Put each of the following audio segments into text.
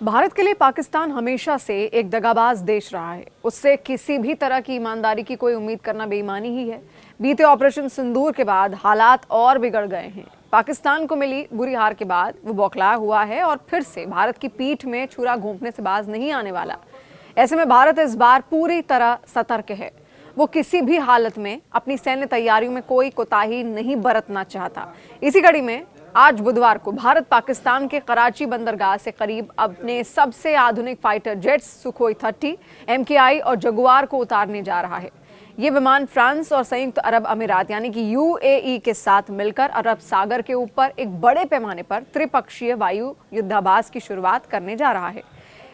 भारत के लिए पाकिस्तान हमेशा से एक दगाबाज देश रहा है। उससे किसी भी तरह की ईमानदारी की कोई उम्मीद करना बेईमानी ही है। बीते ऑपरेशन सिंदूर के बाद हालात और बिगड़ गए हैं। पाकिस्तान को मिली बुरी हार के बाद वो बौखलाया हुआ है और फिर से भारत की पीठ में छुरा घोंपने से बाज नहीं आने वाला। ऐसे में भारत इस बार पूरी तरह सतर्क है। वो किसी भी हालत में अपनी सैन्य तैयारियों में कोई कोताही नहीं बरतना चाहता। इसी कड़ी में आज बुधवार को भारत पाकिस्तान के कराची बंदरगाह से करीब अपने सबसे आधुनिक फाइटर जेट्स सुखोई 30, MKI और जगुआर को उतारने जा रहा है। ये विमान फ्रांस और संयुक्त अरब अमीरात यानी कि UAE के साथ मिलकर अरब सागर के ऊपर एक बड़े पैमाने पर त्रिपक्षीय वायु युद्धाभ्यास की शुरुआत करने जा रहा है।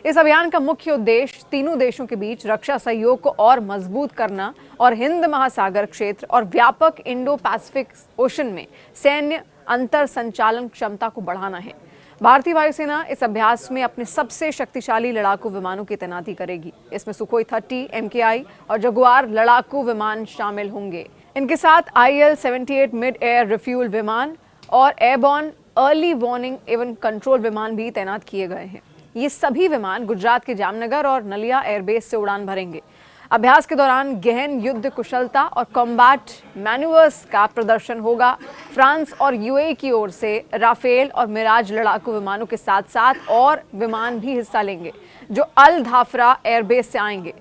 इस अभियान का मुख्य उद्देश्य तीनों देशों के बीच रक्षा सहयोग को और मजबूत करना और हिंद महासागर क्षेत्र और व्यापक इंडो पैसिफिक ओशन में सैन्य अंतर संचालन क्षमता को बढ़ाना है। भारतीय वायुसेना इस अभ्यास में अपने सबसे शक्तिशाली लड़ाकू विमानों की तैनाती करेगी। इसमें सुखोई 30, MKI और जगुआर लड़ाकू विमान शामिल होंगे। इनके साथ IL-78 मिड एयर रिफ्यूल विमान और एयरबॉर्न अर्ली वार्निंग एवं कंट्रोल विमान भी तैनात किए गए हैं। ये सभी विमान गुजरात के जामनगर और नलिया एयरबेस से उड़ान भरेंगे। अभ्यास के दौरान गहन युद्ध कुशलता और कॉम्बैट मैन्यूवर्स का प्रदर्शन होगा। फ्रांस और UAE की ओर से राफेल और मिराज लड़ाकू विमानों के साथ साथ और विमान भी हिस्सा लेंगे जो अल धाफरा एयरबेस से आएंगे।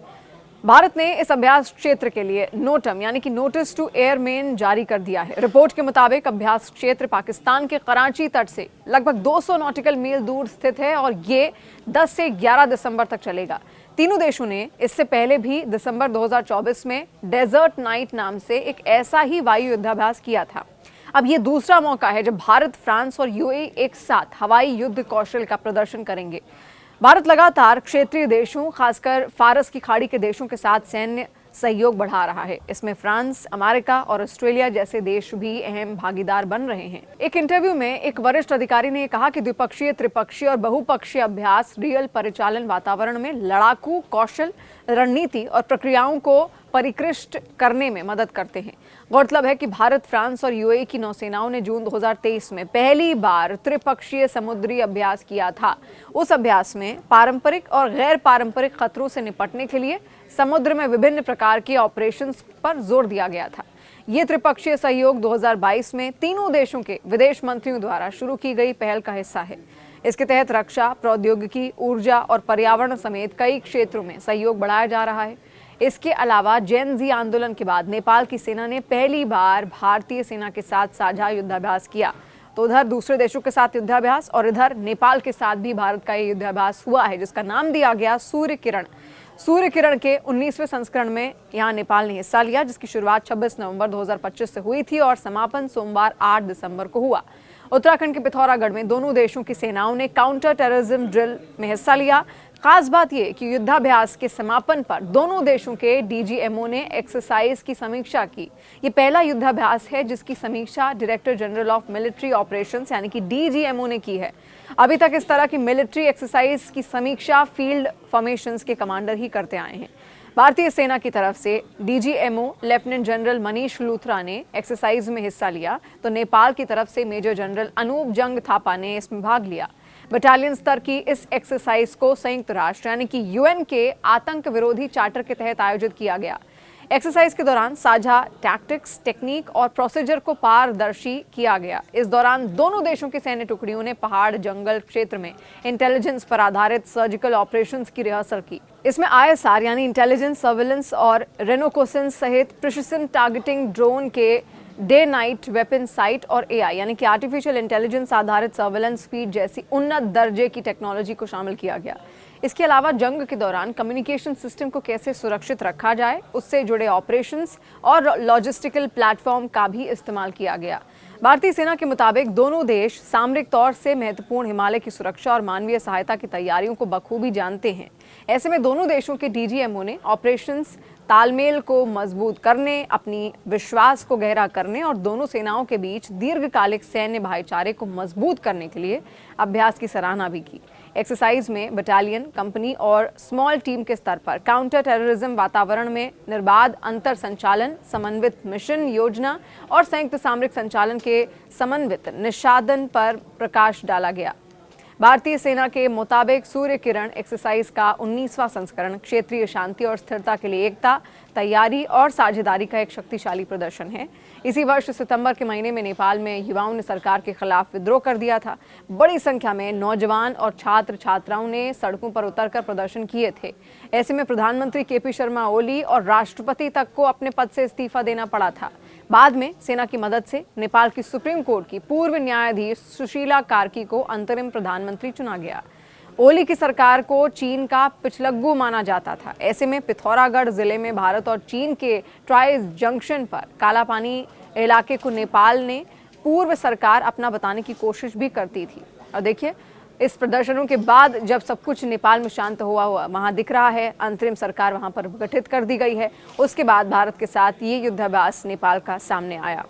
भारत ने इस अभ्यास क्षेत्र के लिए नोटम यानी कि नोटिस टू एयरमेन जारी कर दिया है। रिपोर्ट के मुताबिक अभ्यास क्षेत्र पाकिस्तान के कराची तट से लगभग 200 नॉटिकल मील दूर स्थित है और ये 10 से 11 दिसंबर तक चलेगा। तीनों देशों ने इससे पहले भी दिसंबर 2024 में डेजर्ट नाइट नाम से एक ऐसा ही वायु युद्धाभ्यास किया था। अब ये दूसरा मौका है जब भारत, फ्रांस और UAE एक साथ हवाई युद्ध कौशल का प्रदर्शन करेंगे। भारत लगातार क्षेत्रीय देशों, खासकर फारस की खाड़ी के देशों के साथ सैन्य सहयोग बढ़ा रहा है। इसमें फ्रांस, अमेरिका और ऑस्ट्रेलिया जैसे देश भी अहम भागीदार बन रहे हैं। एक इंटरव्यू में एक वरिष्ठ अधिकारी ने कहा कि द्विपक्षीय, त्रिपक्षीय और बहुपक्षीय अभ्यास रियल परिचालन वातावरण में लड़ाकू कौशल, रणनीति और प्रक्रियाओं को परिष्कृत करने में मदद करते हैं। गौरतलब है कि भारत, फ्रांस और UAE की नौसेनाओं ने जून 2023 में पहली बार त्रिपक्षीय समुद्री अभ्यास किया था। उस अभ्यास में पारंपरिक और गैर पारंपरिक खतरों से निपटने के लिए समुद्र में विभिन्न प्रकार के ऑपरेशंस पर जोर दिया गया था। ये त्रिपक्षीय सहयोग 2022 में तीनों देशों के विदेश मंत्रियों द्वारा शुरू की गई पहल का हिस्सा है। इसके तहत रक्षा, प्रौद्योगिकी, ऊर्जा और पर्यावरण समेत कई क्षेत्रों में सहयोग बढ़ाया जा रहा है। इसके अलावा जेन ज़ी आंदोलन के बाद नेपाल की सेना ने पहली बार भारतीय सेना के साथ साझा युद्धाभ्यास किया। तो उधर दूसरे देशों के साथ युद्धाभ्यास और इधर नेपाल के साथ भी भारत का ये युद्धाभ्यास हुआ है, जिसका नाम दिया गया सूर्य किरण। सूर्य किरण के 19वें संस्करण में यहाँ नेपाल ने हिस्सा लिया, जिसकी शुरुआत 26 नवंबर 2025 से हुई थी और समापन सोमवार 8 दिसंबर को हुआ। उत्तराखंड के पिथौरागढ़ में दोनों देशों की सेनाओं ने काउंटर टेररिज्म ड्रिल में हिस्सा लिया। खास बात यह कि युद्धाभ्यास के समापन पर दोनों देशों के DGMO ने एक्सरसाइज की समीक्षा की। ये पहला युद्धाभ्यास है जिसकी समीक्षा director general of military operations यानी कि DGMO ने की है। अभी तक इस तरह की मिलिट्री एक्सरसाइज की समीक्षा फील्ड फॉर्मेशंस के कमांडर ही करते आए हैं। भारतीय सेना की तरफ से DGMO lieutenant general Manish Luthra ने एक्सरसाइज में हिस्सा लिया, तो नेपाल की तरफ से मेजर जनरल अनूप जंग थापा ने इसमें भाग लिया। बटालियन स्तर की इस एक्सरसाइज को संयुक्त राष्ट्र यानी कि UN के आतंक विरोधी चार्टर के तहत आयोजित किया गया। एक्सरसाइज के दौरान साझा टैक्टिक्स, टेक्निक और प्रोसीजर को पारदर्शी किया गया। इस दौरान दोनों देशों की सैन्य टुकड़ियों ने पहाड़, जंगल क्षेत्र में इंटेलिजेंस पर आधारित सर्जिकल ऑपरेशंस की रिहर्सल की। इसमें ISR यानी इंटेलिजेंस, सर्विलेंस और रेनोकोसेंस सहित प्रिसिशन टारगेटिंग ड्रोन के डे नाइट वेपन साइट और AI यानी कि आर्टिफिशियल इंटेलिजेंस आधारित सर्विलेंस फीड जैसी उन्नत दर्जे की टेक्नोलॉजी को शामिल किया गया। इसके अलावा जंग के दौरान कम्युनिकेशन सिस्टम को कैसे सुरक्षित रखा जाए, उससे जुड़े ऑपरेशंस और लॉजिस्टिकल प्लेटफॉर्म का भी इस्तेमाल किया गया। भारतीय सेना के मुताबिक दोनों देश सामरिक तौर से महत्वपूर्ण हिमालय की सुरक्षा और मानवीय सहायता की तैयारियों को बखूबी जानते हैं। ऐसे में दोनों देशों के DGMO ने ऑपरेशंस तालमेल को मजबूत करने, अपनी विश्वास को गहरा करने और दोनों सेनाओं के बीच दीर्घकालिक सैन्य भाईचारे को मजबूत करने के लिए अभ्यास की सराहना भी की। एक्सरसाइज में बटालियन, कंपनी और स्मॉल टीम के स्तर पर काउंटर टेररिज्म वातावरण में निर्बाध अंतर संचालन, समन्वित मिशन योजना और संयुक्त सामरिक संचालन के समन्वित निष्पादन पर प्रकाश डाला गया। भारतीय सेना के मुताबिक सूर्य किरण एक्सरसाइज का 19वां संस्करण क्षेत्रीय शांति और स्थिरता के लिए एकता, तैयारी और साझेदारी का एक शक्तिशाली प्रदर्शन है। इसी वर्ष सितंबर के महीने में नेपाल में युवाओं ने सरकार के खिलाफ विद्रोह कर दिया था। बड़ी संख्या में नौजवान और छात्र छात्राओं ने सड़कों पर उतरकर प्रदर्शन किए थे। ऐसे में प्रधानमंत्री केपी शर्मा ओली और राष्ट्रपति तक को अपने पद से इस्तीफा देना पड़ा था। बाद में सेना की मदद से नेपाल की सुप्रीम कोर्ट की पूर्व न्यायाधीश सुशीला कार्की को अंतरिम प्रधानमंत्री चुना गया। ओली की सरकार को चीन का पिछलग्गू माना जाता था। ऐसे में पिथौरागढ़ जिले में भारत और चीन के ट्राई जंक्शन पर कालापानी इलाके को नेपाल ने पूर्व सरकार अपना बताने की कोशिश भी करती थी। और देखिए, इस प्रदर्शनों के बाद जब सब कुछ नेपाल में शांत हुआ वहां दिख रहा है, अंतरिम सरकार वहां पर गठित कर दी गई है। उसके बाद भारत के साथ ये युद्धाभ्यास नेपाल का सामने आया।